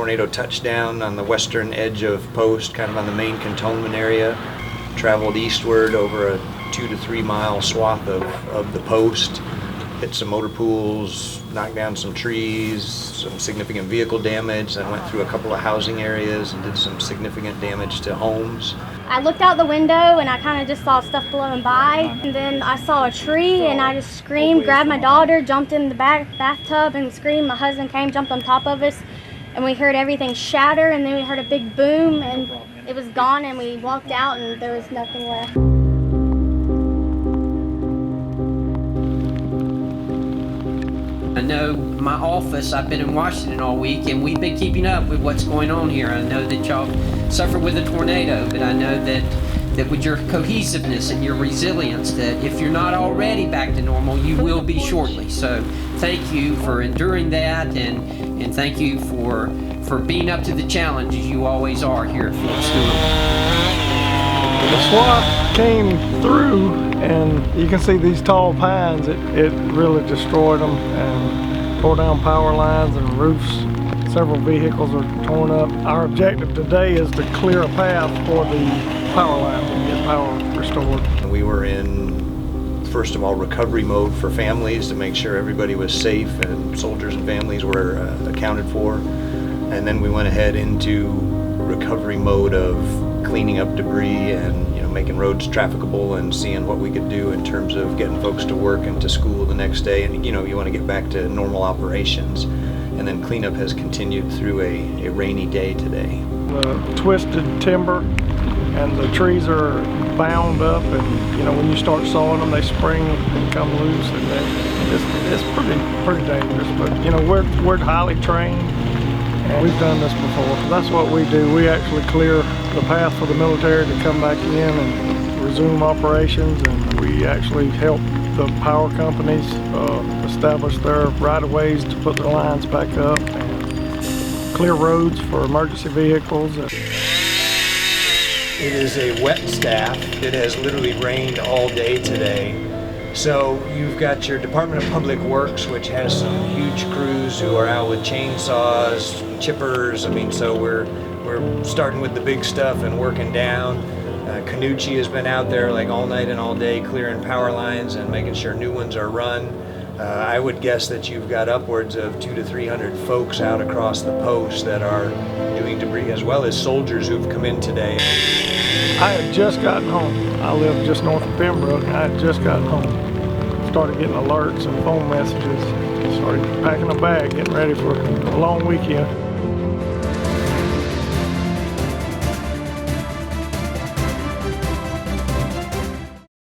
tornado touchdown on the western edge of Post, kind of on the main cantonment area. Traveled eastward over a 2 to 3 mile swath of the Post. Hit some motor pools, knocked down some trees, some significant vehicle damage. Then went through a couple of housing areas and did some significant damage to homes. I looked out the window and I kind of just saw stuff blowing by, and then I saw a tree and I just screamed, grabbed my daughter, jumped in the bathtub and screamed. My husband came, jumped on top of us, and we heard everything shatter, and then we heard a big boom and it was gone, and we walked out and there was nothing left. I know my office, I've been in Washington all week, and we've been keeping up with what's going on here. I know that y'all suffered with a tornado, but I know that with your cohesiveness and your resilience, that if you're not already back to normal, you will be shortly. So thank you for enduring that, and thank you for being up to the challenge as you always are here at Fort Stewart. The swath came through, and you can see these tall pines. It really destroyed them and tore down power lines and roofs. Several vehicles are torn up. Our objective today is to clear a path for the power lines and get power restored. We were in, first of all, recovery mode for families to make sure everybody was safe and soldiers and families were accounted for. And then we went ahead into recovery mode of cleaning up debris and making roads trafficable and seeing what we could do in terms of getting folks to work and to school the next day. And you want to get back to normal operations. And then cleanup has continued through a rainy day today. The twisted timber and the trees are bound up, and when you start sawing them, they spring and come loose, and it's pretty dangerous. But we're highly trained, and we've done this before. That's what we do. We actually clear the path for the military to come back in and resume operations, and we actually help the power companies establish their right-of-ways to put their lines back up and clear roads for emergency vehicles. It is a wet staff. It has literally rained all day today. So you've got your Department of Public Works, which has some huge crews who are out with chainsaws, chippers. So we're starting with the big stuff and working down. Canucci has been out there like all night and all day clearing power lines and making sure new ones are run. I would guess that you've got upwards of 200 to 300 folks out across the Post that are doing debris, as well as soldiers who've come in today. I had just gotten home. I live just north of Pembroke, and I had just gotten home. Started getting alerts and phone messages. Started packing a bag, getting ready for a long weekend.